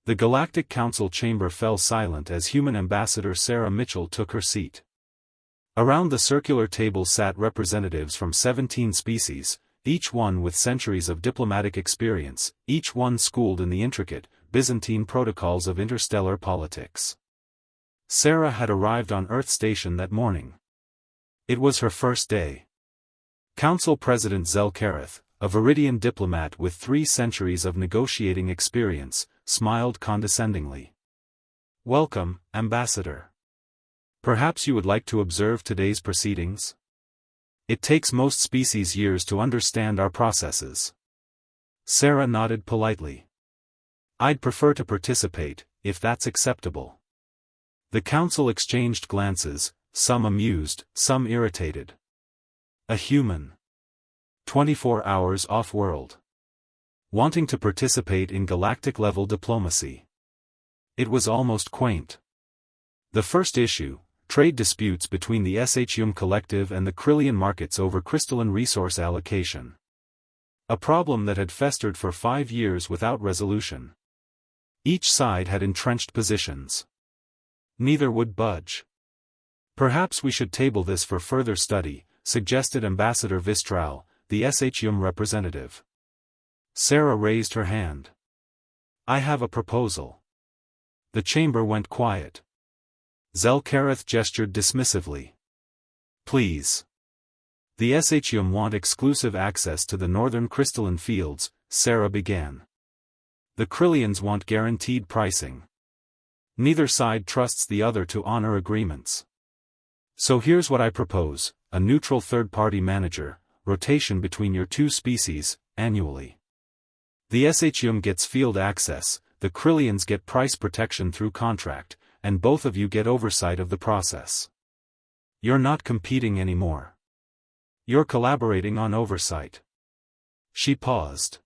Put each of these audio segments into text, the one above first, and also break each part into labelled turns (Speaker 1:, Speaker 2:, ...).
Speaker 1: The Galactic Council chamber fell silent as Human Ambassador Sarah Mitchell took her seat. Around the circular table sat representatives from 17 species, each one with centuries of diplomatic experience, each one schooled in the intricate, Byzantine protocols of interstellar politics. Sarah had arrived on Earth Station that morning. It was her first day. Council President Zelkareth, a Viridian diplomat with 3 centuries of negotiating experience, smiled condescendingly. "Welcome, Ambassador. Perhaps you would like to observe today's proceedings? It takes most species years to understand our processes." Sarah nodded politely. "I'd prefer to participate, if that's acceptable." The council exchanged glances, some amused, some irritated. A human. 24 hours off-world. Wanting to participate in galactic-level diplomacy. It was almost quaint. The first issue, trade disputes between the SHUM Collective and the Krillian markets over crystalline resource allocation. A problem that had festered for 5 years without resolution. Each side had entrenched positions. Neither would budge. "Perhaps we should table this for further study," suggested Ambassador Vistral, the SHUM representative. Sarah raised her hand. "I have a proposal." The chamber went quiet. Zelkareth gestured dismissively. "Please. The SHUM want exclusive access to the northern crystalline fields," Sarah began. "The Krillians want guaranteed pricing. Neither side trusts the other to honor agreements. So here's what I propose, a neutral third-party manager, rotation between your 2 species, annually. The SHUM gets field access, the Krillians get price protection through contract, and both of you get oversight of the process. You're not competing anymore. You're collaborating on oversight." She paused.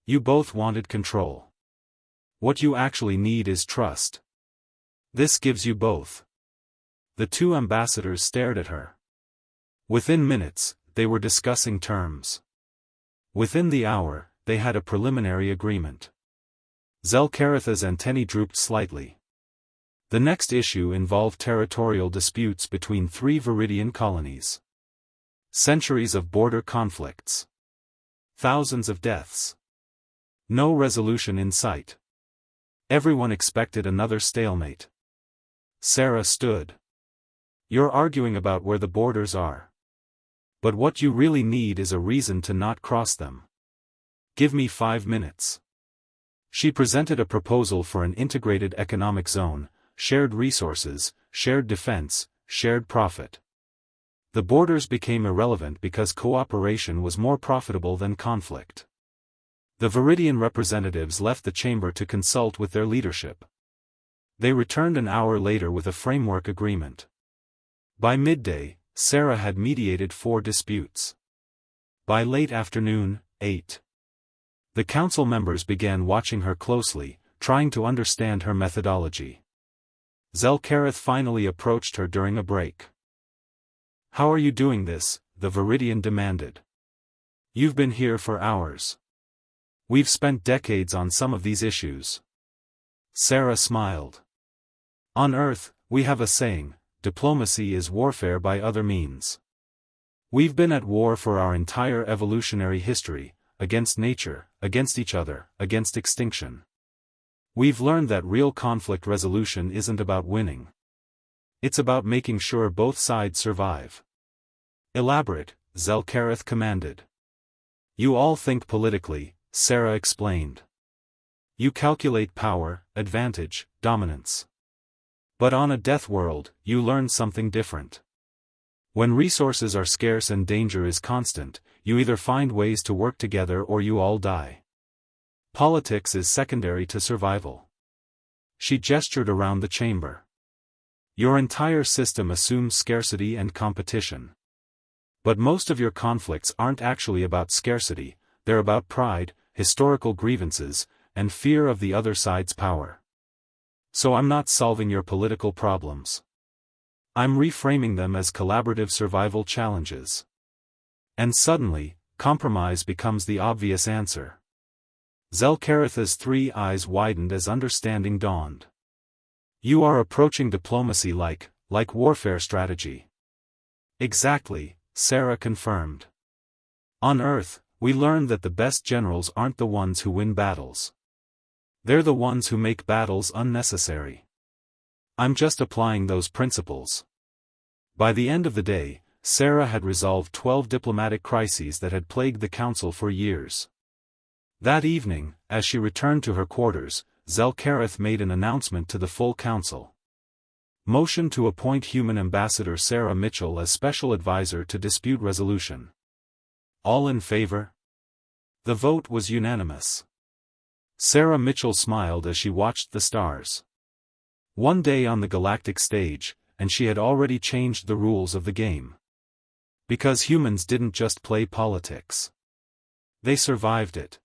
Speaker 1: "You both wanted control. What you actually need is trust. This gives you both." The 2 ambassadors stared at her. Within minutes, they were discussing terms. Within the hour, they had a preliminary agreement. Zelkareth's antennae drooped slightly. The next issue involved territorial disputes between 3 Viridian colonies. Centuries of border conflicts. Thousands of deaths. No resolution in sight. Everyone expected another stalemate. Sarah stood. "You're arguing about where the borders are. But what you really need is a reason to not cross them. Give me 5 minutes." She presented a proposal for an integrated economic zone, shared resources, shared defense, shared profit. The borders became irrelevant because cooperation was more profitable than conflict. The Viridian representatives left the chamber to consult with their leadership. They returned an hour later with a framework agreement. By midday, Sarah had mediated 4 disputes. By late afternoon, 8. The council members began watching her closely, trying to understand her methodology. Zelkareth finally approached her during a break. "How are you doing this?" the Viridian demanded. "You've been here for hours. We've spent decades on some of these issues." Sarah smiled. "On Earth, we have a saying, diplomacy is warfare by other means. We've been at war for our entire evolutionary history, against nature, against each other, against extinction. We've learned that real conflict resolution isn't about winning. It's about making sure both sides survive." "Elaborate," Zelkareth commanded. "You all think politically," Sarah explained. "You calculate power, advantage, dominance. But on a death world, you learn something different. When resources are scarce and danger is constant, you either find ways to work together or you all die. Politics is secondary to survival." She gestured around the chamber. "Your entire system assumes scarcity and competition. But most of your conflicts aren't actually about scarcity, they're about pride, historical grievances, and fear of the other side's power. So I'm not solving your political problems. I'm reframing them as collaborative survival challenges." And suddenly, compromise becomes the obvious answer. Zelkaritha's 3 eyes widened as understanding dawned. You are approaching diplomacy like warfare strategy. Exactly, Sarah confirmed. On Earth, we learned that the best generals aren't the ones who win battles. They're the ones who make battles unnecessary. I'm just applying those principles. By the end of the day, Sarah had resolved 12 diplomatic crises that had plagued the council for years. That evening, as she returned to her quarters, Zelkarith made an announcement to the full council. Motion to appoint human ambassador Sarah Mitchell as special advisor to dispute resolution. All in favor? The vote was unanimous. Sarah Mitchell smiled as she watched the stars. One day on the galactic stage, and she had already changed the rules of the game. Because humans didn't just play politics. They survived it.